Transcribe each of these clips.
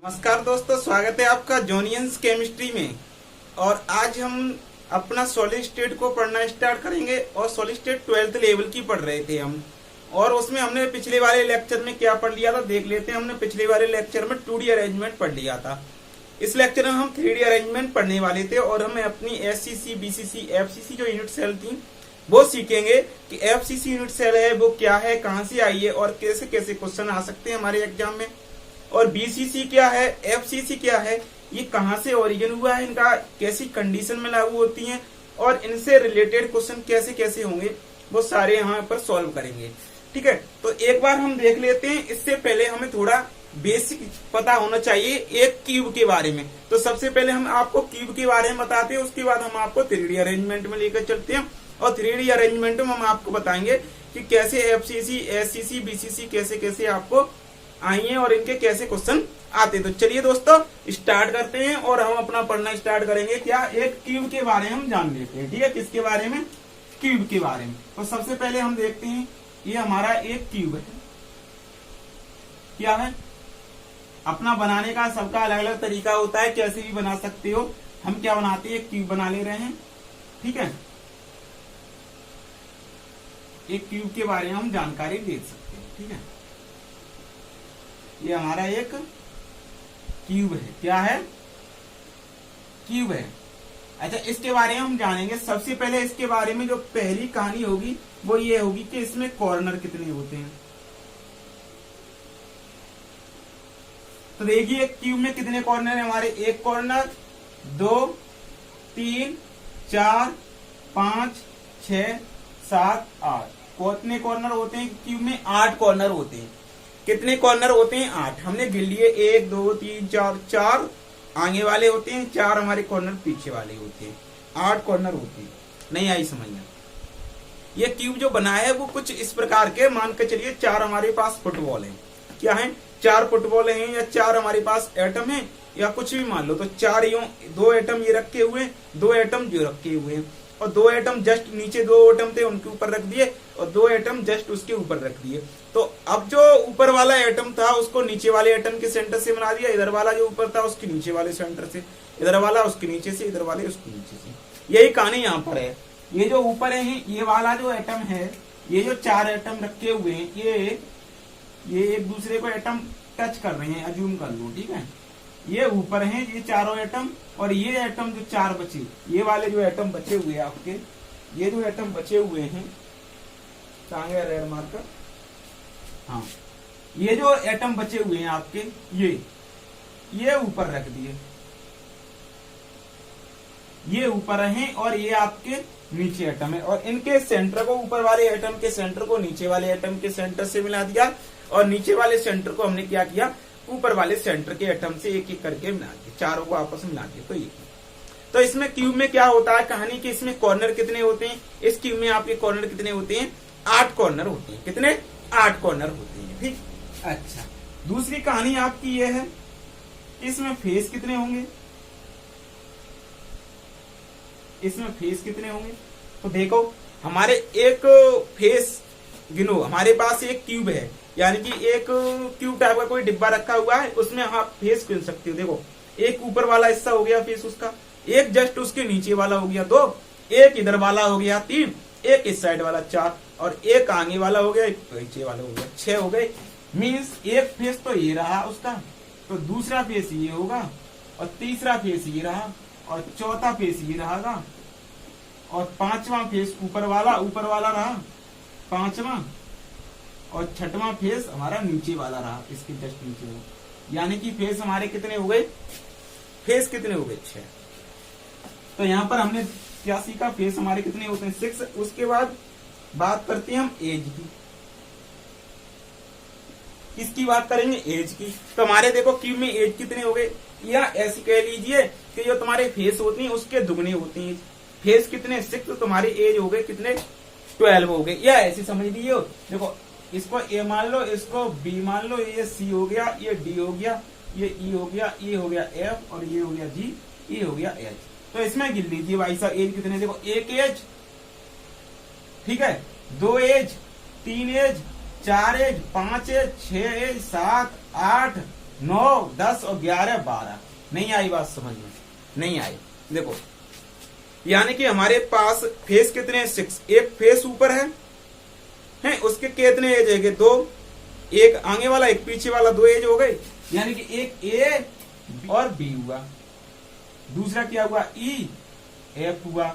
नमस्कार दोस्तों, स्वागत है आपका जोनियंस केमिस्ट्री में। और आज हम अपना सॉलिड स्टेट को पढ़ना स्टार्ट करेंगे। और सॉलिड स्टेट 12th लेवल की पढ़ रहे थे हम, और उसमें हमने पिछले वाले लेक्चर में क्या पढ़ लिया था देख लेते हैं। हमने पिछले वाले लेक्चर में 2D अरेंजमेंट पढ़ लिया था। इस लेक्चर में हम 3D अरेंजमेंट पढ़ने वाले थे, और हमें अपनी SCC, BCC, FCC जो यूनिट सेल थी वो सीखेंगे कि FCC यूनिट सेल है वो क्या है, कहाँ से आई है और कैसे कैसे क्वेश्चन आ सकते हैं हमारे एग्जाम में। और BCC क्या है, FCC क्या है, ये कहाँ से ओरिजिन हुआ है, इनका कैसी कंडीशन में लागू होती हैं, और इनसे रिलेटेड क्वेश्चन कैसे कैसे होंगे वो सारे यहाँ पर सॉल्व करेंगे। ठीक है, तो एक बार हम देख लेते हैं। इससे पहले हमें थोड़ा बेसिक पता होना चाहिए एक क्यूब के बारे में। तो सबसे पहले हम आपको क्यूब के बारे में बताते हैं, उसके बाद हम आपको 3D अरेंजमेंट में लेकर चलते हैं। और 3D अरेंजमेंट में हम आपको बताएंगे कि कैसे FCC, SCC, BCC कैसे कैसे आपको आई हैं और इनके कैसे क्वेश्चन आते हैं। तो चलिए दोस्तों स्टार्ट करते हैं, और हम अपना पढ़ना स्टार्ट करेंगे। क्या, एक क्यूब के बारे में हम जान लेते हैं। ठीक है, किसके बारे में? क्यूब के बारे में। तो सबसे पहले हम देखते हैं, ये हमारा एक क्यूब है। क्या है? अपना बनाने का सबका अलग अलग तरीका होता है, कैसे भी बना सकते हो। हम क्या बनाते हैं, एक क्यूब बना ले रहे हैं। ठीक है, एक क्यूब के बारे में हम जानकारी दे सकते हैं। ठीक है, ये हमारा एक क्यूब है। क्या है? क्यूब है। अच्छा, इसके बारे में हम जानेंगे। सबसे पहले इसके बारे में जो पहली कहानी होगी वो ये होगी कि इसमें कॉर्नर कितने होते हैं। तो देखिए क्यूब में कितने कॉर्नर है हमारे। एक कॉर्नर, 2, 3, 4, 5, 6, 7, 8। कितने कॉर्नर होते हैं क्यूब में? 8 कॉर्नर होते हैं। कितने कॉर्नर होते हैं? 8। हमने गिन लिए, 1, 2, 3, 4। 4 आगे वाले होते हैं, 4 हमारे कॉर्नर पीछे वाले होते हैं। 8 कॉर्नर होते हैं। नहीं आई समझना? ये क्यूब जो बना है वो कुछ इस प्रकार के, मान के चलिए 4 हमारे पास फुटबॉल है। क्या है? 4 फुटबॉल हैं, या 4 हमारे पास एटम है, या कुछ भी मान लो। तो 4 यूं, 2 एटम ये रखे हुए हैं, 2 एटम जो रखे हुए हैं, और 2 एटम जस्ट नीचे 2 एटम थे उनके ऊपर रख दिए, और 2 एटम जस्ट उसके ऊपर रख दिए। तो अब जो ऊपर वाला एटम था उसको नीचे वाले एटम के सेंटर से बना दिया। इधर वाला जो ऊपर था उसके नीचे वाले सेंटर से, इधर वाला उसके नीचे से, इधर वाले उसके नीचे से। यही कहानी यहाँ पर है। ये जो ऊपर है, ये वाला जो एटम है, ये जो 4 एटम रखे हुए हैं, ये एक दूसरे को एटम टच कर रहे हैं, अज्यूम कर लो। ठीक है, ये ऊपर हैं ये चारों एटम, और ये एटम जो 4 बचे, ये वाले जो एटम बचे हुए हैं आपके, ये जो एटम बचे हुए हैं, कहाँ गया रेड मार्कर? हाँ, ये जो एटम बचे हुए हैं आपके, ये ऊपर रख दिए, ये ऊपर हैं, और ये आपके नीचे एटम है। और इनके सेंटर को, ऊपर वाले एटम के सेंटर को नीचे वाले एटम के सेंटर से मिला दिया, और नीचे वाले सेंटर को हमने क्या किया, ऊपर वाले सेंटर के एटम से एक एक करके मिला दिया, चारों को आपस में मिला दिया। तो ये, तो इसमें क्यूब में क्या होता है कहानी कि इसमें कॉर्नर कितने होते हैं? इस क्यूब में आपके कॉर्नर कितने होते हैं? 8 कॉर्नर होते हैं। कितने? 8 कॉर्नर होते हैं। ठीक। अच्छा, दूसरी कहानी आपकी ये है, इसमें फेस कितने होंगे? इसमें फेस कितने होंगे? तो देखो, हमारे एक फेस गिनो, हमारे पास एक क्यूब है, यानी कि एक क्यूब टाइप का कोई डिब्बा रखा हुआ है, उसमें आप फेस गिन सकते हो। देखो, एक ऊपर वाला हिस्सा हो गया फेस उसका, एक जस्ट उसके नीचे वाला हो गया 2, एक इधर वाला हो गया 3, एक इस साइड वाला 4, और एक आगे वाला हो गया, एक पीछे वाला हो गया, 6 हो गए। मीन्स एक फेस तो ये रहा उसका, तो दूसरा फेस ये होगा, और तीसरा फेस ये रहा, और चौथा फेस ये रहा, और 5वां फेस ऊपर वाला रहा 5वां, और 6वां फेस हमारा नीचे वाला रहा, इसके जस्ट नीचे हो। यानी कि फेस हमारे कितने हो गए? फेस कितने हो गए? 6। तो यहाँ पर हमने क्या सीखा? फेस हमारे कितने होते हैं? 6। उसके बाद बात करते हैं हम एज की। किसकी बात करेंगे? एज की। तो हमारे देखो क्यूब में एज कितने हो गए, या ऐसे कह लीजिए कि जो तुम्हारे फेस होती हैं उसके दुगने होती हैं। फेस कितने? 6। तो तुम्हारी एज हो गए कितने? 12 हो गए। या ऐसे समझ लीजिए, देखो इसको ए मान लो, इसको बी मान लो, ये सी हो गया, ये डी हो गया, ये ई हो गया, ये हो गया एफ, और ये हो गया जी, ये हो गया एच। तो इसमें गिन लीजिए भाई साहब एज कितने। देखो, एक एज, ठीक है, 2 edge, 3 edge, 4 edge, 5 edge, 6 edge, 7, 8, 9, 10 और 11, 12। नहीं आई बात समझ में? नहीं आई। देखो यानी कि हमारे पास फेस कितने हैं? 6। एक फेस ऊपर है उसके कितने एज है? 2। एक आगे वाला एक पीछे वाला, 2 एज हो गए। यानी कि एक ए और बी हुआ। दूसरा क्या हुआ? ई एफ हुआ।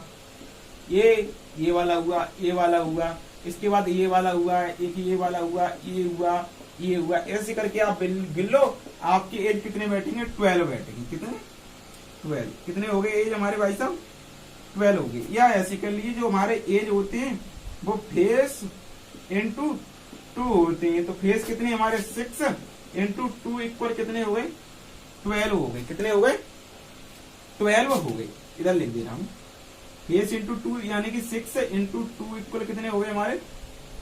ये वाला हुआ, ए वाला हुआ, इसके बाद ये वाला हुआ, एक ये वाला हुआ, ये हुआ। ऐसे करके आप गिन लो, आपकी एज कितने बैठेंगे? 12 बैठेंगे। कितने? 12। कितने हो गए एज हमारे भाई साहब? 12 हो गए। या ऐसे कर लीजिए, जो हमारे एज होते हैं वो फेस इंटू 2 होते हैं। तो फेस कितने हमारे? 6 इंटू 2 इक्वल कितने हो गए? 12 हो गए। कितने हो गए? 12 हो गए। इधर लिख दे रहा हूं, फेस इंटू 2 यानी कि 6 इंटू 2 इक्वल कितने हो गए हमारे?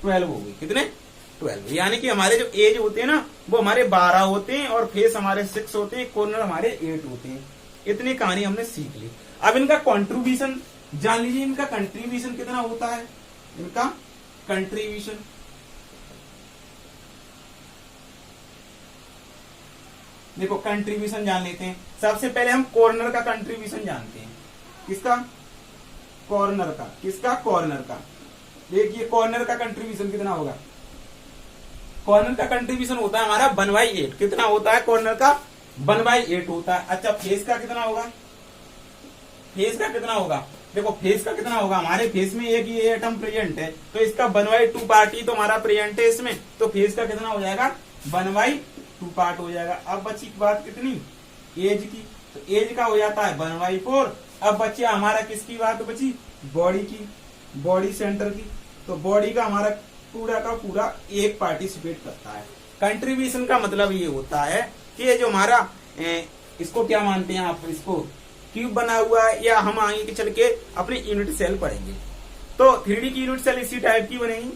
12 हो गए। कितने? 12। यानी कि हमारे जो एज होते हैं ना वो हमारे 12 होते हैं और फेस हमारे 6 होते हैं, कॉर्नर हमारे 8 होते हैं। इतनी कहानी हमने सीख ली। अब इनका कंट्रीब्यूशन जान लीजिए। इनका कंट्रीब्यूशन कितना होता है? इनका कंट्रीब्यूशन देखो, कंट्रीब्यूशन जान लेते हैं। सबसे पहले हम कॉर्नर का कंट्रीब्यूशन जानते हैं। किसका? कॉर्नर का। किसका? कॉर्नर का। देखिए कॉर्नर का कंट्रीब्यूशन कितना होगा? कॉर्नर का कंट्रीब्यूशन होता है हमारा 1/8। कितना होता है कॉर्नर का? 1/8 होता है। अच्छा, फेस का कितना होगा? फेस का कितना होगा? देखो फेस का कितना होगा? हमारे फेस में एक ये एटम प्रेजेंट है तो इसका 1/2 पार्ट ही तो हमारा प्रेजेंट है इसमें। तो फेस का कितना हो जाएगा? 1/2 पार्ट हो जाएगा। अब बची बात कितनी? एज की। तो एज का हो जाता है 1/4। अब बच्चे हमारा किसकी बात बची? बॉडी की, बॉडी सेंटर की। तो बॉडी का हमारा पूरा का पूरा एक पार्टिसिपेट करता है। कंट्रीब्यूशन का मतलब ये होता है कि ये जो हमारा इसको क्या मानते हैं आप? इसको क्यूब बना हुआ है, या हम आगे चल के अपनी यूनिट सेल पढ़ेंगे तो 3D की यूनिट सेल इसी टाइप की बनेगी।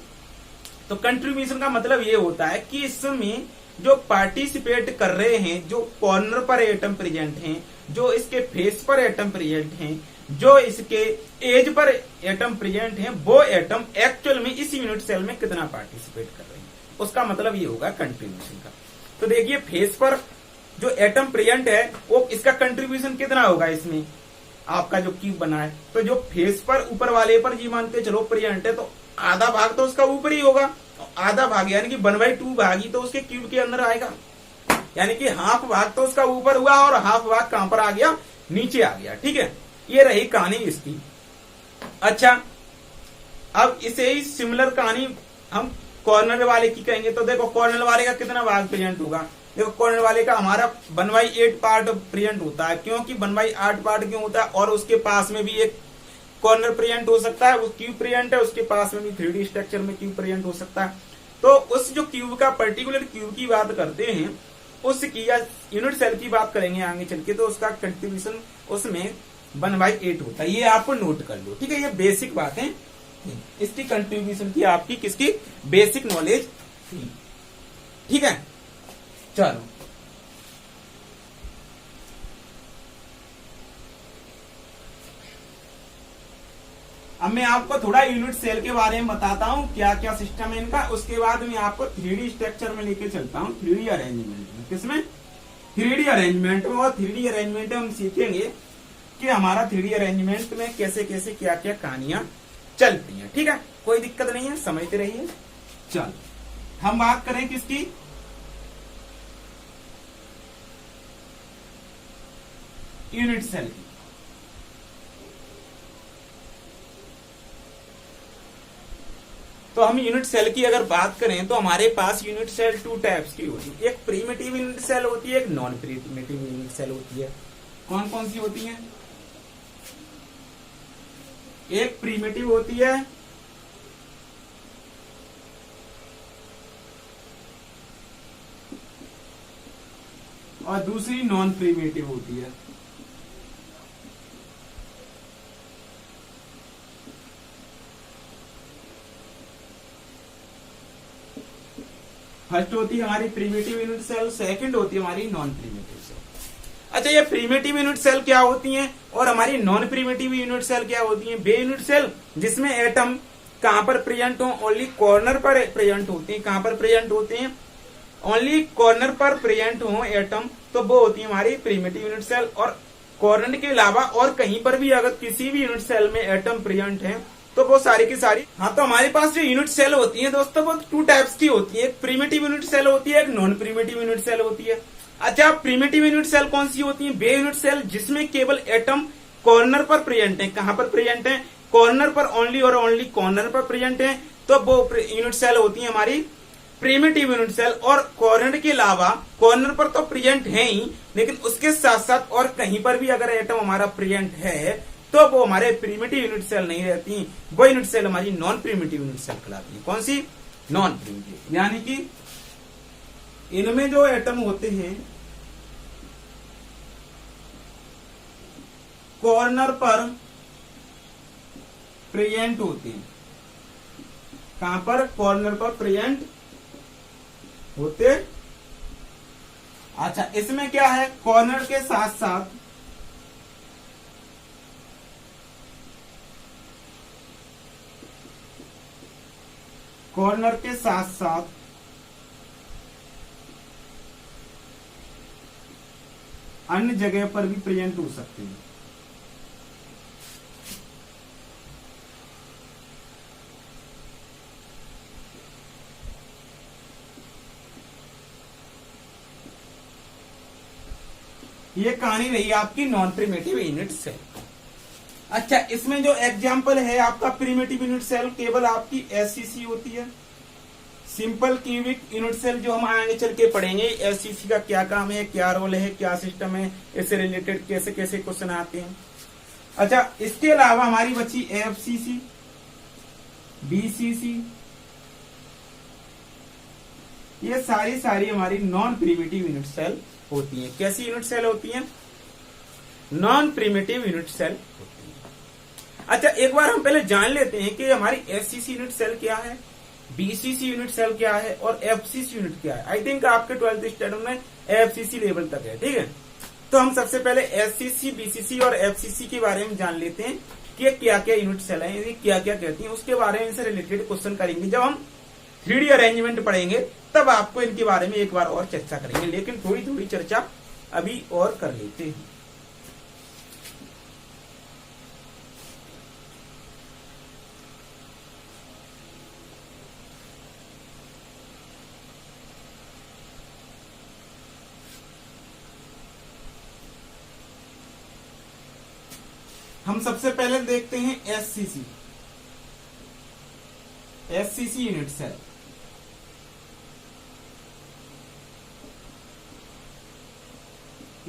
तो कंट्रीब्यूशन का मतलब ये होता है कि इसमें जो पार्टिसिपेट कर रहे हैं, जो कॉर्नर पर एटम प्रेजेंट हैं, जो इसके फेस पर एटम प्रेजेंट हैं, जो इसके एज पर एटम प्रेजेंट हैं, वो एटम एक्चुअल में इस यूनिट सेल में कितना पार्टिसिपेट कर रहे हैं, उसका मतलब ये होगा कंट्रीब्यूशन का। तो देखिए फेस पर जो एटम प्रेजेंट है वो इसका कंट्रीब्यूशन कितना होगा? इसमें आपका जो क्यूब बना है तो जो फेस पर ऊपर वाले पर जी मानते चलो प्रेजेंट है तो आधा भाग तो उसका ऊपर ही होगा। आधा भाग यानी कि 1/2 भाग ही तो उसके क्यूब के अंदर आएगा। यानी कि हाफ भाग तो उसका ऊपर हुआ और हाफ भाग कहां पर आ गया? नीचे आ गया। ठीक है, ये रही कहानी इसकी। अच्छा, अब इसे ही सिमिलर कहानी हम कॉर्नर वाले की कहेंगे। तो देखो कॉर्नर वाले का कितना भाग प्रेजेंट होगा? देखो कॉर्नर वाले का हमारा 1/8 पार्ट प्रेजेंट होता है। क्योंकि 1/8 पार्ट क्यों होता है? और उसके पास में भी एक कॉर्नर प्रेजेंट हो सकता है, वो क्यूब प्रेजेंट है, उसके पास में भी 3D स्ट्रक्चर में क्यूब प्रेजेंट हो सकता है। तो उस जो क्यूब का पर्टिकुलर क्यूब की बात करते हैं उसकी या यूनिट सेल की बात करेंगे आगे चल के, तो उसका कंट्रीब्यूशन उसमें 1/8 होता है। ये आपको नोट कर लो। ठीक है, ये बेसिक बात है। इसकी कंट्रीब्यूशन की आपकी किसकी बेसिक नॉलेज थी। ठीक है, चलो अब मैं आपको थोड़ा यूनिट सेल के बारे में बताता हूं, क्या क्या सिस्टम है इनका। उसके बाद मैं आपको 3D स्ट्रक्चर में लेके चलता हूं, 3D अरेंजमेंट में। किसमें? 3D अरेंजमेंट में। और 3D अरेंजमेंट में हम सीखेंगे कि हमारा 3D अरेंजमेंट में कैसे कैसे क्या क्या कहानियां चलती हैं। ठीक है, कोई दिक्कत नहीं है, समझते रहिए। चल हम बात करें किसकी? यूनिट सेल की। तो हम यूनिट सेल की अगर बात करें तो हमारे पास यूनिट सेल 2 टाइप्स की होती है। एक प्रीमिटिव यूनिट सेल होती है, एक नॉन प्रीमिटिव यूनिट सेल होती है। कौन कौन सी होती है? एक प्रीमिटिव होती है, और दूसरी नॉन प्रीमिटिव होती है। फर्स्ट होती है हमारी प्रीमिटिव यूनिट सेल, सेकंड होती है हमारी नॉन प्रीमिटिव सेल। अच्छा, ये प्रीमिटिव यूनिट सेल क्या होती हैं और हमारी नॉन प्रीमिटिव यूनिट सेल क्या होती हैं? वे यूनिट सेल जिसमें एटम कहां पर प्रेजेंट हो? ओनली कॉर्नर पर प्रेजेंट होते हैं। कहां पर प्रेजेंट होते हैं? ओनली कॉर्नर पर प्रेजेंट हो एटम तो वो होती है हमारी प्रिमिटिव यूनिट सेल। और कॉर्नर के अलावा और कहीं पर भी अगर किसी भी यूनिट सेल में एटम प्रेजेंट है तो वो सारी की सारी। हाँ, तो हमारे पास जो यूनिट सेल होती है दोस्तों वो टू टाइप्स की होती है, एक प्रिमिटिव यूनिट सेल होती है, एक नॉन प्रिमिटिव यूनिट सेल होती है। अच्छा, प्रिमिटिव यूनिट सेल कौन सी होती है? वे यूनिट सेल जिसमें केवल एटम कॉर्नर पर प्रेजेंट है। कहां पर प्रेजेंट है? कॉर्नर पर, ओनली और ओनली कॉर्नर पर प्रेजेंट है, तो वो यूनिट सेल होती है हमारी प्रिमिटिव यूनिट सेल। और कॉर्नर के अलावा, कॉर्नर पर तो प्रेजेंट है ही, लेकिन उसके साथ साथ और कहीं पर भी अगर एटम हमारा प्रेजेंट है तो वो हमारे प्रिमिटिव यूनिट सेल नहीं रहती, वो यूनिट सेल हमारी नॉन प्रिमिटिव यूनिट सेल कहलाती है। कौन सी? Non primitive. यानी कि इनमें जो एटम होते हैं कॉर्नर पर प्रेजेंट होते हैं। कहां पर? कॉर्नर पर प्रेजेंट होते। अच्छा, इसमें क्या है? कॉर्नर के साथ साथ कॉर्नर के साथ साथ अन्य जगह पर भी प्रेजेंट हो सकते हैं। ये कहानी रही आपकी नॉन प्रिमिटिव यूनिट सेल। अच्छा, इसमें जो एग्जाम्पल है आपका प्रिमिटिव यूनिट सेल, केवल आपकी एससीसी होती है, सिंपल क्यूबिक यूनिट सेल, जो हम आगे चल के पढ़ेंगे। एससीसी का क्या काम है, क्या रोल है, क्या सिस्टम है, इससे रिलेटेड कैसे कैसे क्वेश्चन आते हैं। अच्छा, इसके अलावा हमारी बची एफसीसी, बीसीसी, ये सारी हमारी नॉन प्रिमिटिव यूनिट सेल होती है। कैसी यूनिट सेल होती है? नॉन प्रिमिटिव यूनिट सेल होती है। अच्छा, एक बार हम पहले जान लेते हैं कि हमारी एससीसी यूनिट सेल क्या है, बीसीसी यूनिट सेल क्या है और एफसीसी यूनिट क्या है। आई थिंक आपके 12th स्टैंडर्ड में एफसीसी लेवल तक है, ठीक है। तो हम सबसे पहले एससीसी, बीसीसी और एफसीसी के बारे में जान लेते हैं कि क्या क्या यूनिट सेल है, ये क्या क्या कहती हैं। उसके बारे में इनसे रिलेटेड क्वेश्चन करेंगे। जब हम 3D अरेंजमेंट पढ़ेंगे तब आपको इनके बारे में एक बार और चर्चा करेंगे, लेकिन थोड़ी थोड़ी चर्चा अभी और कर लेते हैं। हम सबसे पहले देखते हैं एससीसी, एससीसी यूनिट सेल।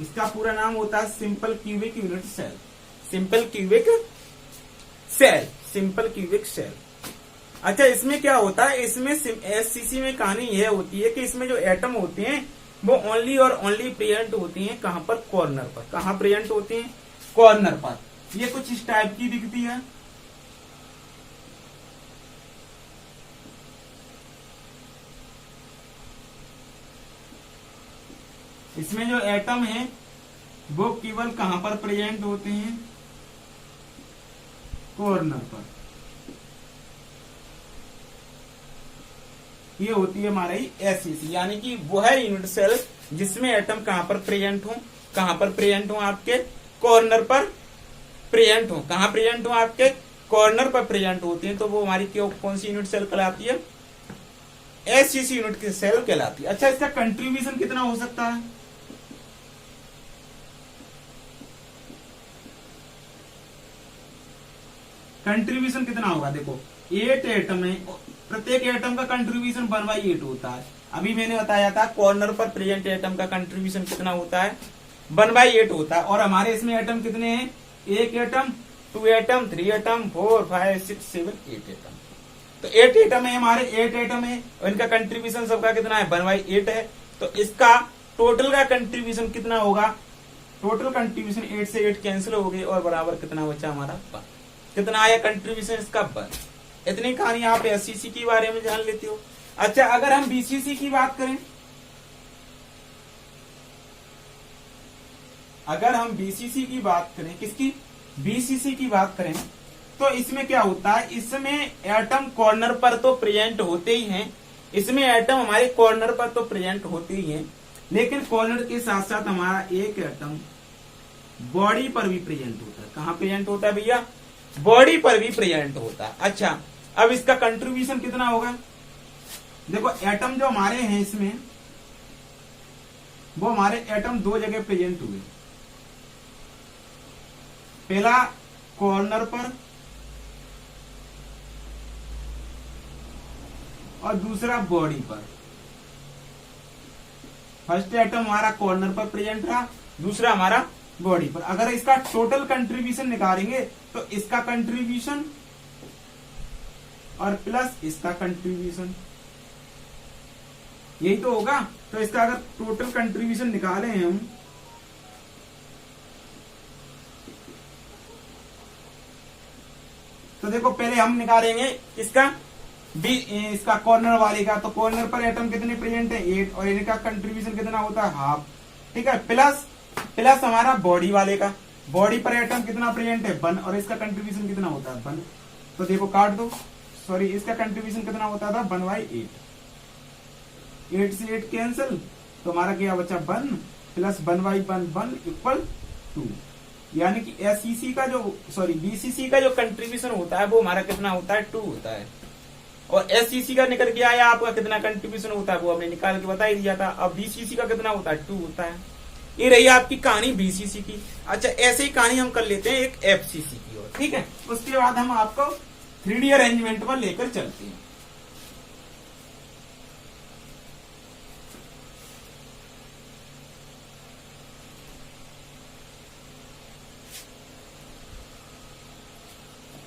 इसका पूरा नाम होता है simple cubic unit cell, simple cubic cell, simple cubic cell. अच्छा, इसमें क्या होता है? इसमें एससीसी में कहानी यह होती है कि इसमें जो एटम होते हैं वो ओनली और ओनली प्रेजेंट होती हैं कहां पर? कॉर्नर पर। कहां प्रेजेंट होती हैं? कॉर्नर पर। ये कुछ इस टाइप की दिखती है। इसमें जो एटम है वो केवल कहां पर प्रेजेंट होते हैं? कॉर्नर पर। ये होती है हमारी एससीसी, यानी कि वो है यूनिट सेल जिसमें एटम कहां पर प्रेजेंट हो? कहां पर प्रेजेंट हो? आपके कॉर्नर पर प्रेजेंट हो। कहां प्रेजेंट हो? आपके कॉर्नर पर प्रेजेंट होती है, तो वो हमारी कौन सी यूनिट सेल कहलाती है? एससीसी यूनिट की सेल कहलाती है। अच्छा, इसका कंट्रीब्यूशन कितना हो सकता है? कंट्रीब्यूशन कितना होगा? देखो, 8 एटम है, प्रत्येक एटम का कंट्रीब्यूशन 1/8 होता है। अभी मैंने बताया था कॉर्नर पर प्रेजेंट एटम का कंट्रीब्यूशन कितना होता है? 1/8 होता है। और हमारे इसमें एटम कितने हैं? 1 एटम, 2 एटम, 3 एटम, 4, 5, 6, 7, 8 एटम। तो 8 एटम है हमारे, 8 एटम है और इनका कंट्रीब्यूशन सबका कितना है? 1/8 है। तो इसका टोटल का कंट्रीब्यूशन कितना होगा? टोटल कंट्रीब्यूशन 8 से 8 कैंसिल हो गए और बराबर कितना बचा हमारा? 1। कितना आया कंट्रीब्यूशन इसका? 1। इतनी कहानी आप एससीसी के बारे में जान लेते हो। अच्छा, अगर हम बीसीसी की बात करें, अगर हम बीसीसी की बात करें, किसकी? बीसीसी की बात करें, तो इसमें क्या होता है? इसमें एटम कॉर्नर पर तो प्रेजेंट होते ही हैं, इसमें एटम हमारे कॉर्नर पर तो प्रेजेंट होते ही हैं, लेकिन कॉर्नर के साथ साथ हमारा एक एटम बॉडी पर भी प्रेजेंट होता है। कहाँ प्रेजेंट होता है भैया? बॉडी पर भी प्रेजेंट होता है। अच्छा, अब इसका कंट्रीब्यूशन कितना होगा? देखो एटम जो हमारे हैं इसमें, वो हमारे एटम दो जगह प्रेजेंट हुए। पहला कॉर्नर पर और दूसरा बॉडी पर। फर्स्ट एटम हमारा कॉर्नर पर प्रेजेंट रहा, दूसरा हमारा बॉडी पर। अगर इसका टोटल कंट्रीब्यूशन निकालेंगे तो इसका कंट्रीब्यूशन और प्लस इसका कंट्रीब्यूशन, यही तो होगा। तो इसका अगर टोटल कंट्रीब्यूशन निकालें हम, तो देखो पहले हम निकालेंगे इसका कॉर्नर वाले का। तो कॉर्नर पर एटम कितने प्रेजेंट है? 8, और इनका कंट्रीब्यूशन कितना होता है? हाफ। ठीक है, प्लस हमारा बॉडी वाले का। बॉडी पर एटम कितना प्रेजेंट है? 1, और इसका कंट्रीब्यूशन कितना होता है? 1। तो देखो काट दो, सॉरी, इसका कंट्रीब्यूशन कितना होता था? 1/8। 8 से 8 कैंसिल, तो हमारा क्या बचा? 1 प्लस 1/1 इक्वल 2। यानी कि एससीसी का जो, सॉरी, बीसीसी का जो कंट्रीब्यूशन होता है वो हमारा कितना होता है? 2 होता है। और एससीसी का निकल के आया आपका कितना कंट्रीब्यूशन होता है, वो हमने निकाल के बता ही दिया था। अब बीसीसी का कितना होता है? 2 होता है। ये रही आपकी कहानी बीसीसी की। अच्छा, ऐसे ही कहानी हम कर लेते हैं एक एफसीसी की ओर। ठीक है, उसके बाद हम आपको 3D अरेंजमेंट पर लेकर चलते हैं।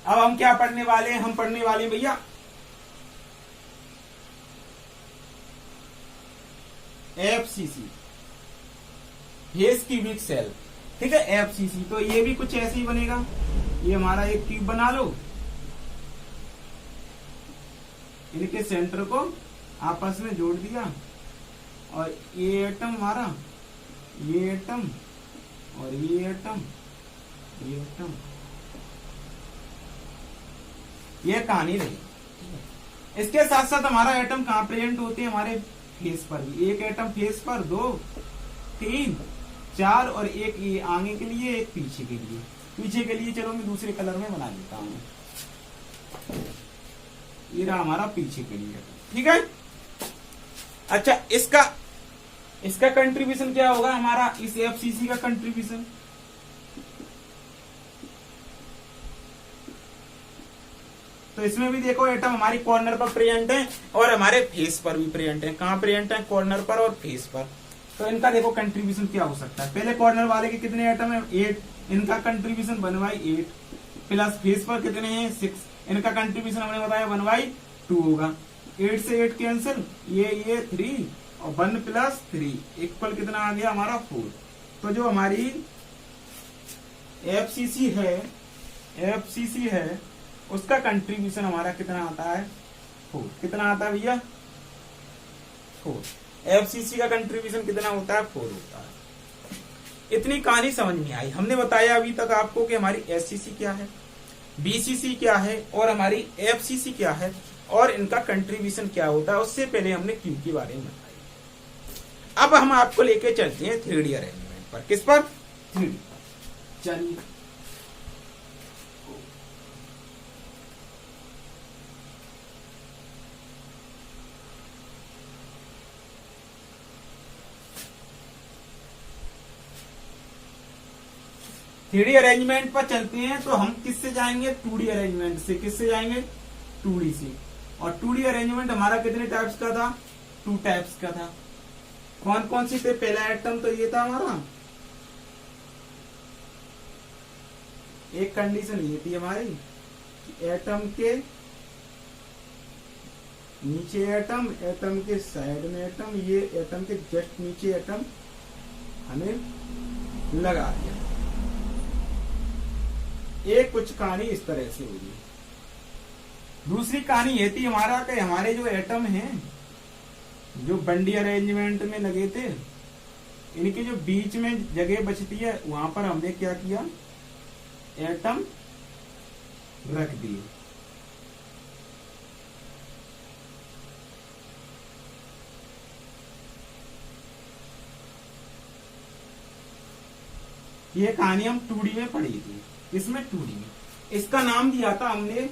अब हम क्या पढ़ने वाले हैं? हम पढ़ने वाले हैं भैया एफसीसी, फेस क्यूबिक सेल। ठीक है, एफसीसी। तो ये भी कुछ ऐसे ही बनेगा। ये हमारा एक क्यूब बना लो, इनके सेंटर को आपस में जोड़ दिया, और ये एटम हमारा, ये एटम, और ये एटम, ये एटम, ये कहानी रही। इसके साथ साथ हमारा एटम कहां प्रेजेंट होते हैं? हमारे फेस पर भी। एक एटम फेस पर, 2, 3, 4, और एक ये आगे के लिए, एक पीछे के लिए। पीछे के लिए चलो मैं दूसरे कलर में बना देता हूं। ये रहा हमारा पीछे के लिए। ठीक है। अच्छा, इसका कंट्रीब्यूशन क्या होगा हमारा? इस एफसीसी का कंट्रीब्यूशन, तो इसमें भी देखो एटम हमारी कॉर्नर पर प्रेजेंट है और हमारे फेस पर भी प्रेजेंट है। कहां प्रेजेंट है? कॉर्नर पर और फेस पर। तो इनका देखो कंट्रीब्यूशन क्या हो सकता है। पहले कॉर्नर वाले के कितने एटम है? 8, इनका कंट्रीब्यूशन 1/8, प्लस फेस पर कितने हैं? 6, इनका कंट्रीब्यूशन हमने बताया 1/2 होगा। 8 से 8 कैंसिल, ये 3, और 1 + 3 इक्वल कितना आ गया हमारा? 4। तो जो हमारी एफसीसी है उसका कंट्रीब्यूशन हमारा कितना आता है? 4। कितना आता है भैया? 4। एफसीसी का कंट्रीब्यूशन कितना होता है? 4 होता है। इतनी कहानी समझ में आई। हमने बताया अभी तक आपको कि हमारी एससीसी क्या है, बीसीसी क्या है, और हमारी एफसीसी क्या है, और इनका कंट्रीब्यूशन क्या होता है। उससे पहले हमने क्यू के बारे में बताया। अब हम आपको लेके चलते हैं 3D अरेंजमेंट पर। किस पर? 3D। चलिए, 3D अरेंजमेंट पर चलते हैं। तो हम किससे जाएंगे? 2D अरेंजमेंट से। किससे जाएंगे? 2D से। और 2D अरेंजमेंट हमारा कितने टाइप्स का था? 2 टाइप्स का था। कौन कौन सी थे? पहला एटम तो ये था हमारा, एक कंडीशन ये थी हमारी, एटम के नीचे एटम, एटम के साइड में एटम, ये एटम के जस्ट नीचे एटम हमें लगा दिया। एक कुछ कहानी इस तरह से होगी। दूसरी कहानी ये थी हमारा कि हमारे जो एटम हैं जो बंडी अरेंजमेंट में लगे थे, इनके जो बीच में जगह बचती है वहां पर हमने क्या किया? एटम रख दिए। ये कहानी हम 2D में पढ़ी थी। इसमें 2D में इसका नाम दिया था हमने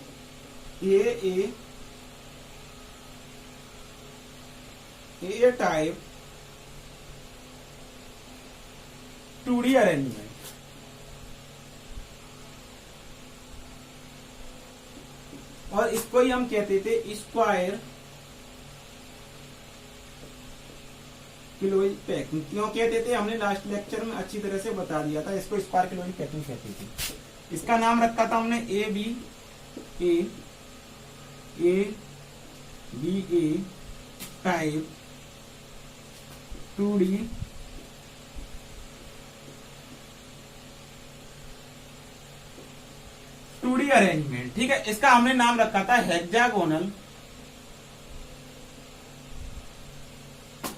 ए टाइप 2D अरेंजमेंट। और इसको ही हम कहते थे स्क्वायर किलोइड पैकिंग। क्यों कहते थे, हमने लास्ट लेक्चर में अच्छी तरह से बता दिया था। इसको स्क्वायर किलोइड पैकिंग कहते थे। इसका नाम रखा था हमने A B A type 2D arrangement. ठीक है, इसका हमने नाम रखा था hexagonal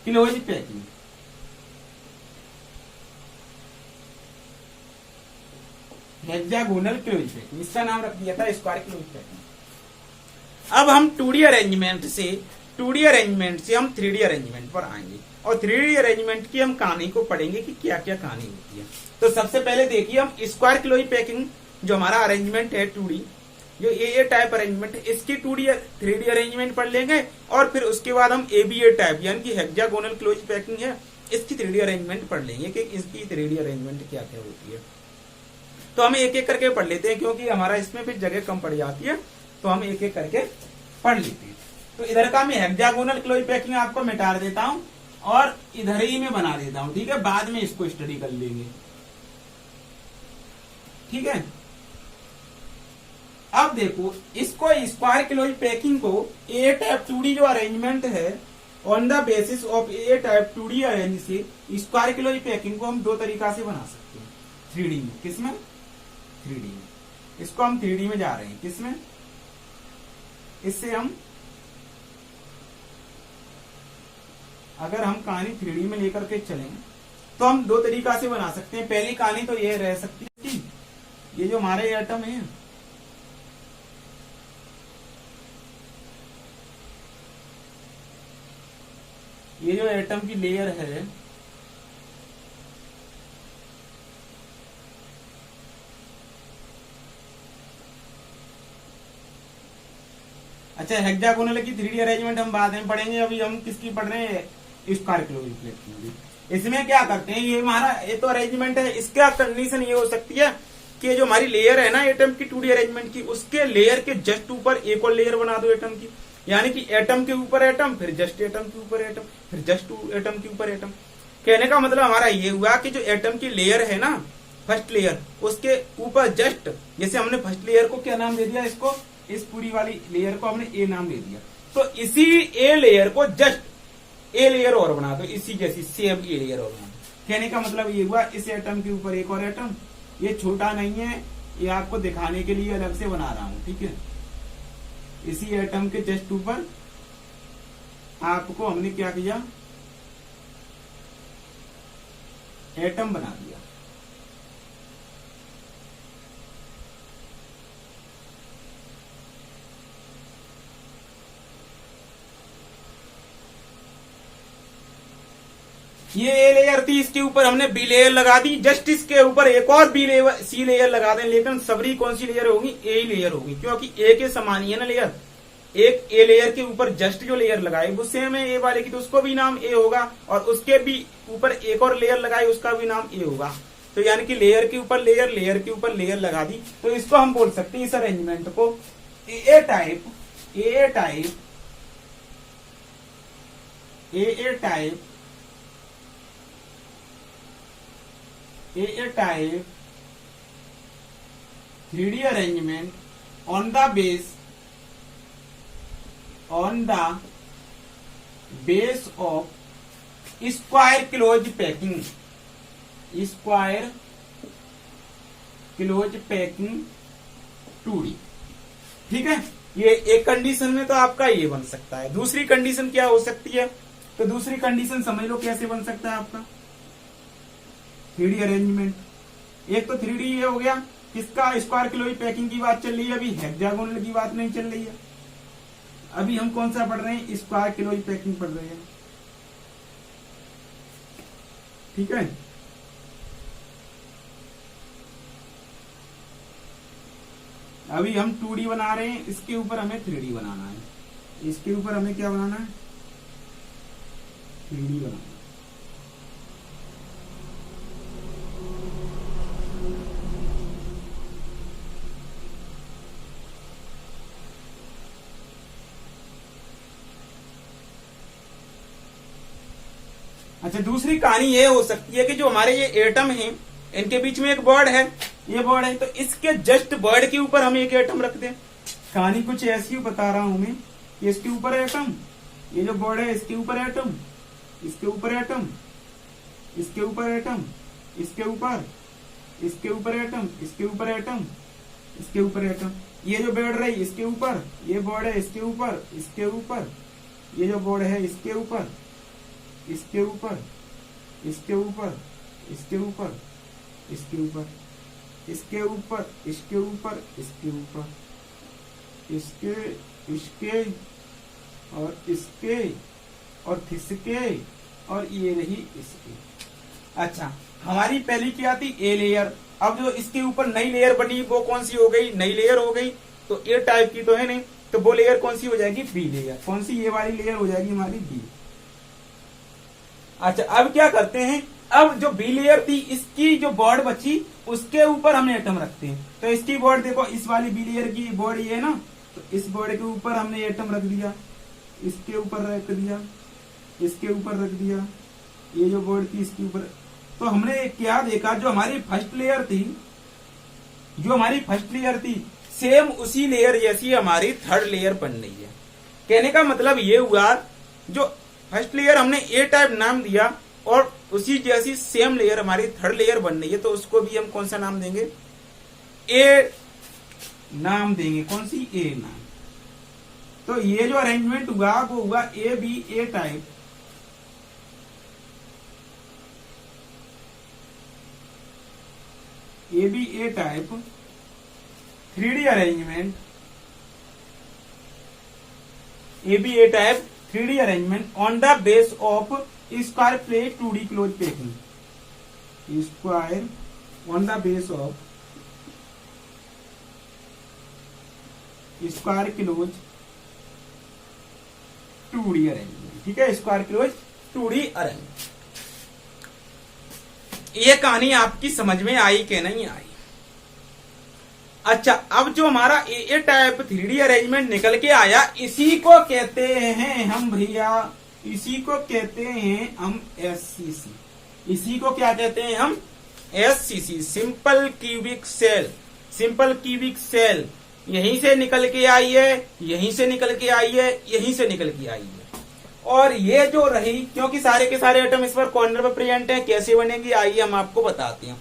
close packing. Hexagonal close packing, इसका नाम रख दिया था स्क्वायर क्लोज पैकिंग। अब हम 2D अरेंजमेंट से हम 3D अरेंजमेंट पर आएंगे और 3D अरेंजमेंट की हम कहानी को पढ़ेंगे कि क्या क्या कहानी होती है। तो सबसे पहले देखिए, हम स्क्वायर क्लोज पैकिंग जो हमारा अरेंजमेंट है 2D, जो ए टाइप अरेंजमेंट है, इसकी 3D अरेंजमेंट पढ़ लेंगे और फिर उसके बाद हम ए टाइप यानी कि हेक्सागोनल क्लोज पैकिंग है, इसकी 3D अरेंजमेंट पढ़ लेंगे कि इसकी 3D अरेंजमेंट क्या क्या होती है। तो हम एक एक करके पढ़ लेते हैं क्योंकि हमारा इसमें फिर जगह कम पड़ जाती है, तो हम एक एक करके पढ़ लेते हैं। तो इधर का मैं हेक्सागोनल क्लोज पैकिंग आपको मिटा देता हूं और इधर ही में बना देता हूं। ठीक है, बाद में इसको स्टडी कर लेंगे। ठीक है, अब देखो, इसको स्क्वायर क्लोज पैकिंग को ए टाइप 2D जो अरेंजमेंट है, on the basis of A type 2D arrange से स्क्वायर क्लोज पैकिंग को हम दो तरीका से बना सकते हैं। 3D में, किसमें? 3D में। इसको हम 3D में जा रहे हैं, किसमें? इससे हम अगर हम कहानी 3D में लेकर के चलें तो हम दो तरीका से बना सकते हैं। पहली कहानी तो ये रह सकती है कि ये जो हमारे एटम है, ये जो एटम की लेयर है, अच्छा हेक्सागोनल की 3D अरेंजमेंट हम बाद में पढ़ेंगे। अभी हम किसकी पढ़ रहे हैं? Square close packing. इसमें क्या करते हैं, ये हमारा ये तो अरेंजमेंट है, इसका कंडीशन ये हो सकती है कि जो हमारी लेयर है ना एटम की 2D अरेंजमेंट की, उसके लेयर के जस्ट ऊपर एक और लेयर बना दो एटम की, यानी कि एटम के ऊपर एटम, फिर जस्ट एटम के ऊपर एटम, फिर जस्ट एटम के ऊपर एटम। कहने का मतलब हमारा ये हुआ कि जो एटम की लेयर है ना, फर्स्ट लेयर, उसके ऊपर जस्ट, जैसे हमने फर्स्ट लेयर को क्या नाम दे दिया, इसको, इस पूरी वाली लेयर को हमने ए नाम दे दिया, तो इसी ए लेयर को जस्ट ए लेयर और बना दो, इसी जैसी सेम ए लेयर और बना दो। कहने का मतलब ये हुआ, इस एटम के ऊपर एक और एटम, ये छोटा नहीं है, ये आपको दिखाने के लिए अलग से बना रहा हूं। ठीक है, इसी एटम के जस्ट ऊपर आपको हमने क्या किया, एटम बना दिया। ये ए लेयर थी, इसके ऊपर हमने बी लेयर लगा दी, जस्ट इसके ऊपर एक और बी लेयर, सी लेयर लगा दें, लेकिन सबरी कौन सी लेयर होगी? ए लेयर होगी, क्योंकि ए के समान ही है ना लेयर। एक ए लेयर के ऊपर जस्ट जो लेयर लगाई वो सेम है ए वाले की, तो उसको भी नाम ए होगा, और उसके भी ऊपर एक और लेयर लगाई, उसका भी नाम ए होगा। तो यानी कि लेयर के ऊपर लेयर, लेयर के ऊपर लेयर लगा दी, तो इसको हम बोल सकते हैं इस अरेंजमेंट को a type a type 3D arrangement on the base of square close packing, square close packing 2D। ठीक है, ये एक कंडीशन में तो आपका ये बन सकता है। दूसरी कंडीशन क्या हो सकती है? तो दूसरी कंडीशन समझ लो कैसे बन सकता है आपका 3D अरेंजमेंट। एक तो 3D ये हो गया, किसका? स्क्वायर क्लोज पैकिंग की बात चल रही है, अभी हेक्सागोनल की बात नहीं चल रही है। अभी हम कौन सा पढ़ रहे हैं? स्क्वायर क्लोज पैकिंग पढ़ रहे हैं। ठीक है, अभी हम 2D बना रहे हैं, इसके ऊपर हमें 3D बनाना है। इसके ऊपर हमें क्या बनाना है? 3D बनाना है। अच्छा, दूसरी कहानी ये हो सकती है कि जो हमारे ये एटम हैं, इनके बीच में एक बॉर्ड है, ये बॉर्ड है, तो इसके जस्ट बॉर्ड के ऊपर हम एक एटम रख दें। कहानी कुछ ऐसी बता रहा हूं मैं कि इसके ऊपर एटम, ये जो बॉर्ड है इसके ऊपर एटम, इसके ऊपर एटम, इसके ऊपर एटम, इसके ऊपर, इसके ऊपर एटम, इसके ऊपर एटम, इसके ऊपर एटम, ये जो बॉर्ड रही इसके ऊपर, ये बॉर्ड है इसके ऊपर, इसके ऊपर, ये जो बॉर्ड है इसके ऊपर, इसके ऊपर, इसके ऊपर, इसके ऊपर, इसके ऊपर, इसके ऊपर, इसके ऊपर, इसके ऊपर, इसके, इसके और इसके और थिसके और ये रही इसके। अच्छा, हमारी पहली क्या थी? A layer. अब जो इसके ऊपर नई लेयर बनी वो कौन सी हो गई? नई लेयर हो गई। तो ए टाइप की तो है नहीं, तो वो लेयर कौन सी हो जाएगी? B layer. कौन सी? ये वाली लेयर हो जाएगी हमारी बी। अच्छा, अब क्या करते हैं? अब जो बी लेयर थी इसकी जो बॉर्ड बची उसके ऊपर हम एटम रखते हैं। तो इसकी बॉर्ड देखो, इस वाली बी लेयर की बॉर्ड ये है ना, तो इस बॉर्ड के ऊपर हमने एटम रख दिया, इसके ऊपर रख दिया, इसके ऊपर रख दिया, ये जो बॉर्ड थी इसके ऊपर। तो हमने क्या देखा? जो हमारी फर्स्ट लेयर थी, जो हमारी फर्स्ट लेयर थी सेम उसी लेयर जैसी हमारी थर्ड लेयर बन रही है। कहने का मतलब ये हुआ, जो फर्स्ट लेयर हमने ए टाइप नाम दिया और उसी जैसी सेम लेयर हमारी थर्ड लेयर बन रही है, तो उसको भी हम कौन सा नाम देंगे? ए नाम देंगे। कौन सी? ए नाम। तो ये जो अरेंजमेंट हुआ वो हुआ A B A type, A B A type 3D arrangement, A B A type 3D arrangement on the base of square plate 2D close packing. Square on the base of square close 2D arrangement. ठीक है, square close 2D arrangement. ये कहानी आपकी समझ में आई कि नहीं आई? अच्छा, अब जो हमारा ए टाइप 3D अरेंजमेंट निकल के आया, इसी को कहते हैं हम भैया, इसी को कहते हैं हम SCC। इसी को क्या कहते हैं हम? SCC, simple cubic cell. Simple cubic cell यहीं से निकल के आई है, यहीं से निकल के आई है, यहीं से निकल के आई है। और ये जो रही, क्योंकि सारे के सारे एटम इस पर कॉर्नर पर प्रेजेंट हैं, कैसे बनेगी आइए हम आपको बताते हैं।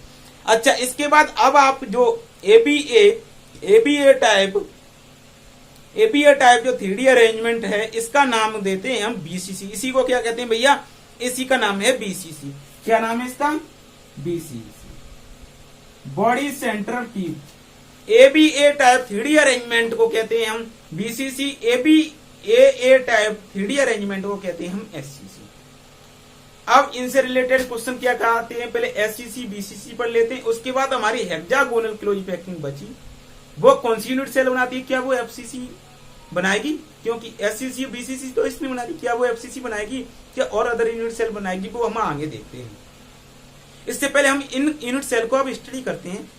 अच्छा, इसके बाद अब आप जो एबीए टाइप जो 3D अरेंजमेंट है, इसका नाम देते हैं हम BCC। इसी को क्या कहते हैं भैया? इसी का नाम है BCC। क्या नाम है इसका? BCC, body centre tube. ABA type 3D arrangement को कहते हैं हम BCC, ABA type 3D arrangement को कहते हैं हम SCC। अब इनसे रिलेटेड क्वेश्चन क्या कहते हैं? पहले SCC BCC पढ़ लेते हैं, उसके बाद हमारी हेक्सागोनल क्लोज पैकिंग बची, वो कौन सी यूनिट सेल बनाती है? क्या वो FCC बनाएगी? क्योंकि SCC BCC तो इसने बना दी, क्या वो FCC बनाएगी? क्या और अदर यूनिट सेल बनाएगी? वो हम आगे देखते हैं। इससे पहले हम इन यूनिट सेल को अब स्टडी करते हैं,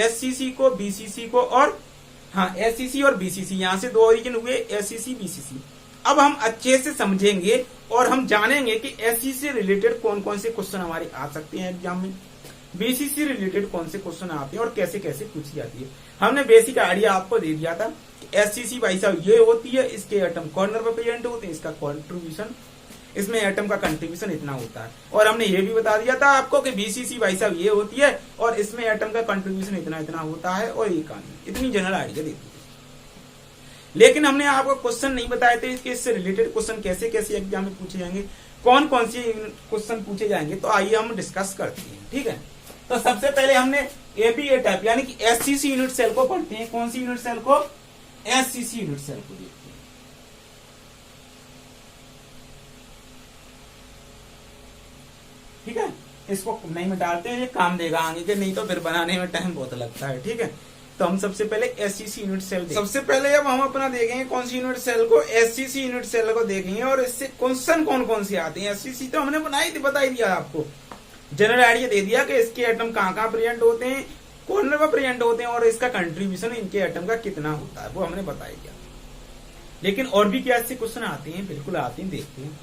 SCC को, BCC को, और हाँ SCC और BCC, यहां से दो ओरिजिन हुए, SCC BCC। अब हम अच्छे से समझेंगे और हम जानेंगे कि SCC से रिलेटेड कौन कौन से क्वेश्चन हमारे आ सकते हैं एग्जाम में, BCC से रिलेटेड कौन से क्वेश्चन आते हैं और कैसे कैसे पूछी जाती है। हमने बेसिक आइडिया आपको दे दिया था कि SCC भाई साहब ये होती है, इसके एटम कॉर्नर पर प्रेजेंट होते हैं, इसका कंट्रीब्यूशन, इसमें एटम का कंट्रीब्यूशन इतना होता है। और हमने ये भी बता दिया था आपको कि BCC भाई साहब ये होती है और इसमें एटम का कंट्रीब्यूशन इतना इतना होता है, और ये कहानी इतनी जनरल आइडिया देती है। लेकिन हमने आपको क्वेश्चन नहीं बताए थे कि इससे रिलेटेड क्वेश्चन कैसे कैसे एग्जाम में पूछे जाएंगे, कौन कौन से क्वेश्चन पूछे जाएंगे। तो आइए हम डिस्कस करते हैं। ठीक है, तो सबसे पहले हमने एबीए टाइप यानी कि SCC यूनिट सेल को पढ़ते हैं। कौन सी यूनिट सेल को? SCC यूनिट सेल को देखते हैं। ठीक है, इसको नहीं मिटाते हैं, ये काम देगा आगे के, नहीं तो फिर बनाने में टाइम बहुत लगता है। ठीक है, तो हम सबसे पहले एससीसी यूनिट सेल सबसे पहले अब हम अपना देखेंगे कौन सी यूनिट सेल को, एससीसी यूनिट सेल को देखेंगे और इससे क्वेश्चन कौन कौन से आते हैं। एससीसी तो हमने बनाई थी, बता ही दिया आपको, जनरल आइडिया दे दिया कि इसके एटम कहाँ कहाँ प्रेजेंट होते हैं, कॉर्नर पर प्रेजेंट होते हैं और इसका कंट्रीब्यूशन इनके एटम का कितना होता है वो हमने बताया दिया। लेकिन और भी क्या इससे क्वेश्चन आते हैं, बिल्कुल आते हैं, देखते हैं।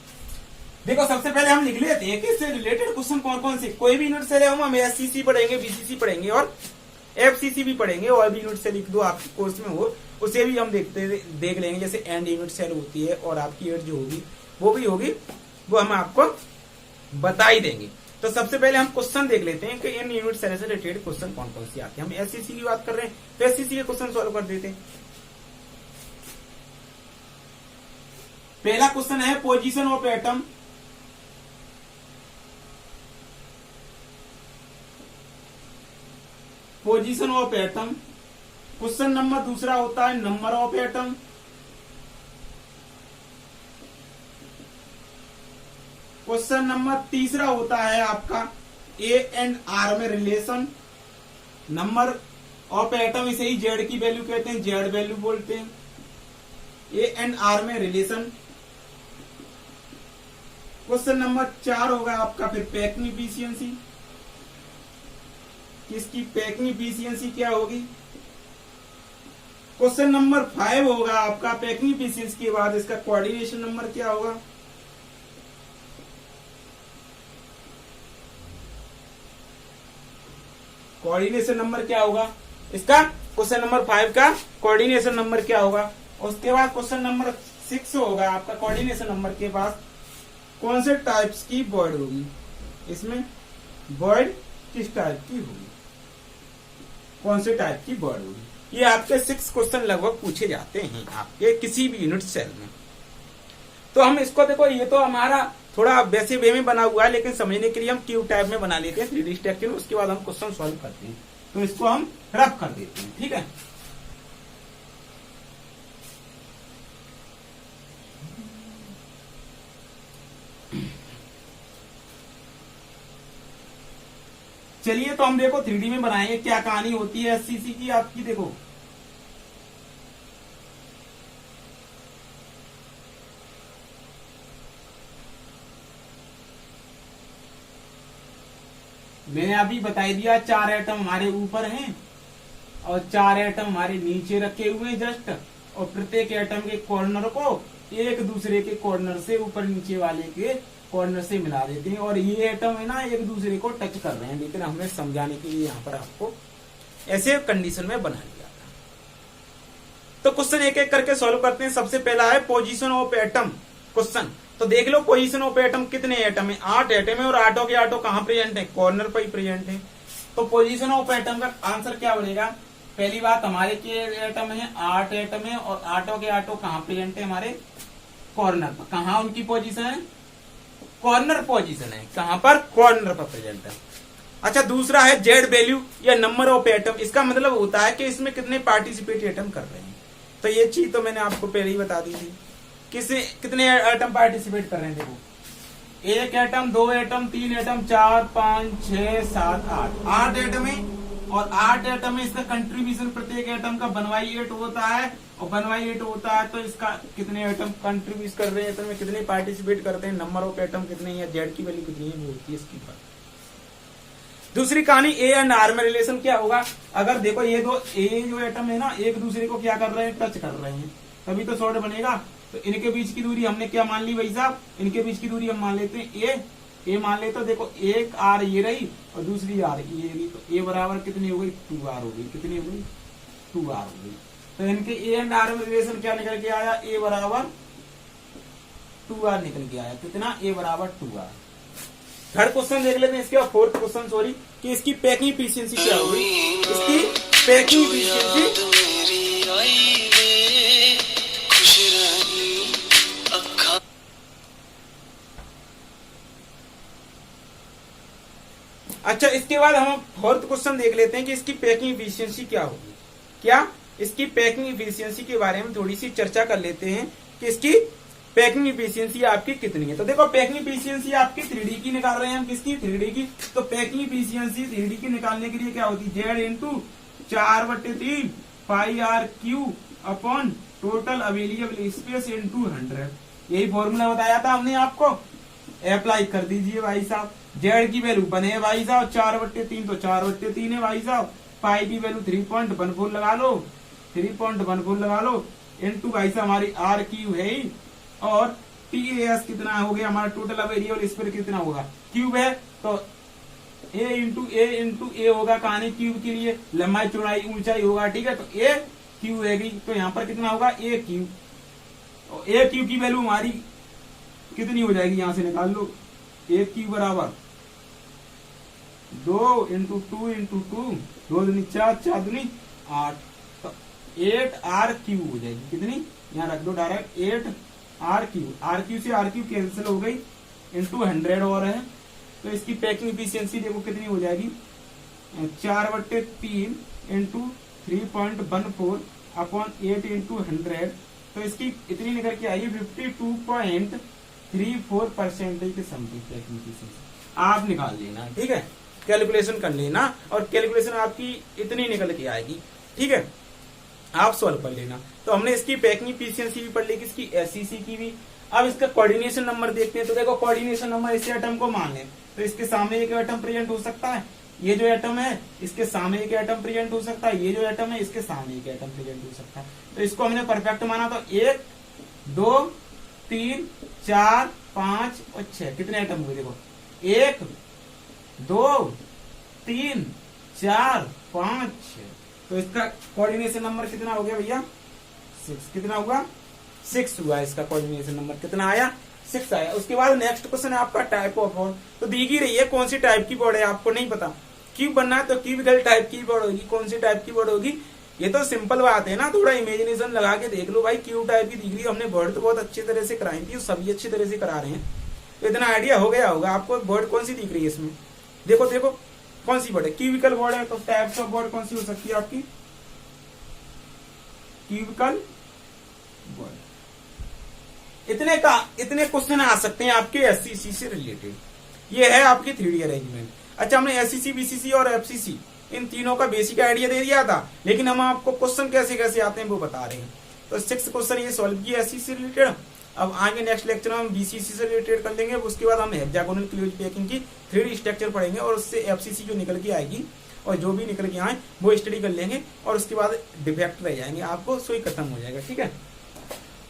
देखो सबसे पहले हम लिख लेते हैं कि इससे रिलेटेड क्वेश्चन कौन कौन से, कोई भी यूनिट सेल है हम एससीसी पढ़ेंगे, बीसीसी पढ़ेंगे और एफसीसी भी पढ़ेंगे, और भी यूनिट सेल एक दो आपके कोर्स में हो उसे भी हम देख लेंगे, जैसे एंड यूनिट सेल होती है और आपकी एड जो होगी वो भी होगी, वो हम आपको बता ही देंगे। तो सबसे पहले हम क्वेश्चन देख लेते हैं कि इन यूनिट सेल से रिलेटेड क्वेश्चन कौन कौन से आते हैं। हम एससीसी की बात कर रहे हैं तो एससीसी के क्वेश्चन सॉल्व कर देते हैं। पहला क्वेश्चन है position of atom. Position of atom. Question number दूसरा होता है number of atom. Question number तीसरा होता है आपका ए एंड आर में रिलेशन। नंबर ऑफ एटम इसे ही जेड की वैल्यू कहते हैं, जेड वैल्यू बोलते हैं। ए एंड आर में रिलेशन। क्वेश्चन नंबर 4 होगा आपका फिर पैकिंग इफिशियंसी। किसकी पैकिंग इफिशियंसी क्या होगी। क्वेश्चन नंबर 5 होगा आपका पैकिंग इफिशियंसी के बाद इसका कोऑर्डिनेशन नंबर क्या होगा। कोऑर्डिनेशन नंबर क्या होगा इसका, क्वेश्चन नंबर 5 का कोऑर्डिनेशन नंबर क्या होगा। उसके बाद क्वेश्चन नंबर 6 होगा आपका कोऑर्डिनेशन नंबर के पास कौन से टाइप्स की बॉयड होगी, इसमें बॉयड किस टाइप की होगी, कौन से टाइप की बॉयड होगी। ये आपके 6 क्वेश्चन लगभग पूछे जाते हैं आपके किसी भी यूनिट सेल में। तो हम इसको देखो, ये तो हमारा थोड़ा वैसे वे में बना हुआ है, लेकिन समझने के लिए हम क्यूब टाइप में बना लेते हैं 3D स्ट्रक्चर में, उसके बाद हम क्वेश्चन सॉल्व करते हैं। तो इसको हम रफ कर देते हैं, ठीक है। चलिए तो हम देखो 3D में बनाएंगे, क्या कहानी होती है एससीसी की आपकी। देखो मैंने अभी बता दिया 4 एटम हमारे ऊपर हैं और 4 एटम हमारे नीचे रखे हुए हैं जस्ट, और प्रत्येक एटम के कॉर्नर को एक दूसरे के कॉर्नर से ऊपर नीचे वाले के कॉर्नर से मिला देते हैं, और ये एटम है ना एक दूसरे को टच कर रहे हैं, लेकिन हमने समझाने के लिए यहाँ पर आपको ऐसे कंडीशन में बना लिया था। तो क्वेश्चन एक एक करके सॉल्व करते हैं। सबसे पहला है पोजीशन ऑफ एटम क्वेश्चन। तो देख लो पोजीशन ऑफ एटम, कितने एटम है, 8 एटम है, और आठों के आठों कहाँ प्रेजेंट है, कॉर्नर पर ही प्रेजेंट है। तो पोजीशन ऑफ एटम का आंसर क्या बनेगा। पहली बात हमारे के एटम है 8 एटम है, और आठों के आठों कहाँ प्रेजेंट है, हमारे कॉर्नर पर। कहाँ उनकी पोजीशन है, कॉर्नर पोजीशन है, कहां पर, कॉर्नर पर प्रेजेंट है। अच्छा दूसरा है जेड वैल्यू या नंबर ऑफ एटम। इसका मतलब होता है कि इसमें कितने पार्टिसिपेट एटम कर रहे हैं। तो ये चीज तो मैंने आपको पहले ही बता दी थी, कितने एटम पार्टिसिपेट कर रहे हैं। देखो 1 एटम, 2 एटम, 3 एटम, 4, 5, 6, 7, 8 एटम है, और 8 एटम में इसका कंट्रीब्यूशन प्रत्येक एटम का 1/8 होता है, और 1/8 होता है तो इसका कितने एटम कंट्रीब्यूट कर रहे हैं, एटम में कितने पार्टिसिपेट करते हैं, नंबर ऑफ एटम कितने हैं, जेड की वैल्यू कितनी है वो होती है इसकी बात। दूसरी कहानी ए एंड आर में रिलेशन क्या होगा। अगर देखो ये दो जो एटम है ना एक दूसरे को क्या कर रहे हैं, टच कर रहे हैं, तभी तो सॉल्ड बनेगा। तो इनके बीच की दूरी हमने क्या मान ली भाई साहब, इनके बीच की दूरी हम मान लेते हैं ए मान लेते। तो देखो एक आर ये रही और दूसरी आर ये रही, तो ए बराबर कितनी हो गई, 2r हो गई। कितनी हो गई, 2r हो गई। तो इनके ए एंड आर में रिलेशन क्या निकल के आया, ए बराबर 2r निकल के आया। कितना, ए बराबर 2r। थर्ड क्वेश्चन देख लेते हैं इसके बाद, फोर्थ क्वेश्चन सॉरी, कि इसकी पैकिंग एफिशिएंसी क्या होगी। इसकी पैकिंग एफिशिएंसी अच्छा, इसके बाद हम फोर्थ क्वेश्चन देख लेते हैं कि इसकी पैकिंग एफिशिएंसी क्या होगी। क्या, इसकी पैकिंग एफिशिएंसी के बारे में थोड़ी सी चर्चा कर लेते हैं कि इसकी पैकिंग एफिशिएंसी आपकी कितनी है। तो देखो पैकिंग एफिशिएंसी आपकी 3D की निकाल रहे हैं हम, किसकी, 3D की। तो पैकिंग एफिशिएंसी 3D की निकालने के लिए क्या होती है, Z into 4/3 pi r cube upon total available space into 100। यही फॉर्मूला बताया था हमने आपको, अप्लाई कर दीजिए भाई साहब। जेड की वैल्यू बने भाई साहब 4/3 तो 4/3 है भाई साहब। पाई की वैल्यू 3.14 लगा लो, 3.14 लगा लो इंटू भाई साहब हमारी आर क्यू है ही, और टीएस कितना हो गया हमारा टोटल अवेलेबल स्पेस कितना होगा, क्यूब है तो ए इंटू ए होगा कहानी क्यूब के लिए, लंबाई चौड़ाई ऊंचाई होगा, ठीक है। तो ए क्यू रहेगी, तो यहाँ पर कितना होगा ए क्यू, और ए क्यू की वैल्यू हमारी कितनी हो जाएगी, यहां से निकाल लो। ए क्यू बराबर 2 इंटू 2 इंटू 2, 2 दूनी 4, 4 दूनी 8, तो 8 आर क्यू हो जाएगी। कितनी यहाँ रख दो direct 8 r cube, r cube से आर क्यू कैंसिल हो गई इंटू 100 और है, तो इसकी पैकिंग इफिशियंसी देखो कितनी हो जाएगी 4/3 इंटू 3.14 अपॉन 8 इंटू 100, तो इसकी इतनी निकल के आई 52.34% के समथिंग पैकिंग इफिशियंसी। आप निकाल लेना, ठीक है, कैलकुलेशन कर लेना, और कैलकुलेशन आपकी इतनी निकल के आएगी, ठीक है, आप सॉल्व कर लेना। तो हमने इसकी पैकिंग इफिशियंसी भी पढ़ ली, इसकी एससीसी की भी। अब इसका कोऑर्डिनेशन नंबर देखते हैं। तो देखो कोऑर्डिनेशन नंबर इस एटम को मान ले तो इसके सामने एक एटम प्रेजेंट हो सकता है, ये जो एटम है इसके सामने एक एटम प्रेजेंट हो सकता है, ये जो एटम है इसके सामने एक एटम प्रेजेंट हो सकता है। तो इसको हमने परफेक्ट माना, तो 1 2 3 4 5 और 6 कितने एटम हुए देखो, 1 2 3 4 5 6। तो इसका कोऑर्डिनेशन नंबर कितना हो गया भैया 6, कितना हुआ 6 हुआ। इसका कोऑर्डिनेशन नंबर कितना आया 6 आया। उसके बाद नेक्स्ट क्वेश्चन है आपका टाइप ऑफ बॉन्ड। तो दी ही रही है कौन सी टाइप की बॉन्ड है, आपको नहीं पता, क्यूब बनना है तो क्यूबिकल टाइप की बॉन्ड होगी, कौन सी टाइप की बॉन्ड होगी, ये तो सिंपल बात है ना, थोड़ा इमेजिनेशन लगा के देख लो भाई। क्यूब टाइप की दिख रही है, हमने बॉन्ड तो बहुत अच्छी तरह से कराई थी, सभी अच्छी तरह से करा रहे हैं, तो इतना आइडिया हो गया होगा आपको। बॉन्ड कौन सी दिख रही है इसमें, देखो देखो कौन सी बॉन्ड है, क्यूबिकल बॉन्ड है। तो टाइप्स ऑफ बॉन्ड कौन सी हो सकती है आपकी, क्यूबिकल बॉन्ड। इतने क्वेश्चन आ सकते हैं आपके एससीसी से रिलेटेड। ये है आपकी 3D अरेंजमेंट। अच्छा, हमने एससीसी, बीसीसी और एफसीसी इन तीनों का बेसिक आइडिया दे दिया था, लेकिन हम आपको क्वेश्चन कैसे कैसे आते हैं वो बता रहे हैं। तो 6 क्वेश्चन ये सॉल्व किए एससीसी से रिलेटेड। अब आगे नेक्स्ट लेक्चर में हम बीसीसी से रिलेटेड कर लेंगे, उसके बाद हम हेक्सागोनल क्लोज पैकिंग की 3D स्ट्रक्चर पढ़ेंगे, और उससे एफसीसी जो निकल के आएगी और जो भी निकल के आए वो स्टडी कर लेंगे, और उसके बाद डिफेक्ट रह जाएंगे, आपको सुई खत्म हो जाएगा, ठीक है।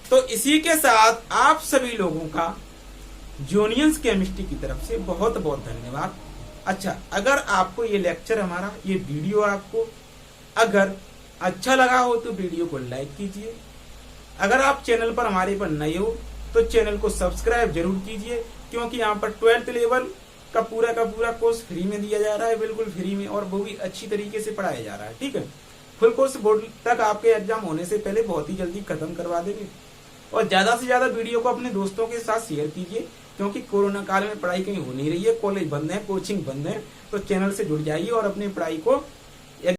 तो इसी के साथ आप सभी लोगों का जूनियर्स केमिस्ट्री की तरफ से बहुत बहुत धन्यवाद। अच्छा, अगर आपको ये लेक्चर हमारा ये वीडियो आपको अगर अच्छा लगा हो तो वीडियो को लाइक कीजिए। अगर आप चैनल पर हमारे पर नए हो तो चैनल को सब्सक्राइब जरूर कीजिए, क्योंकि यहाँ पर 12th लेवल का पूरा कोर्स फ्री में दिया जा रहा है, बिल्कुल फ्री में, और वो भी अच्छी तरीके से पढ़ाया जा रहा है, ठीक है। फुल कोर्स बोर्ड तक आपके एग्जाम होने से पहले बहुत ही जल्दी खत्म करवा देंगे। और ज्यादा से ज्यादा वीडियो को अपने दोस्तों के साथ शेयर कीजिए, क्योंकि कोरोना काल में पढ़ाई कहीं हो नहीं रही है, कॉलेज बंद है, कोचिंग बंद है, तो चैनल से जुड़ जाइए और अपनी पढ़ाई को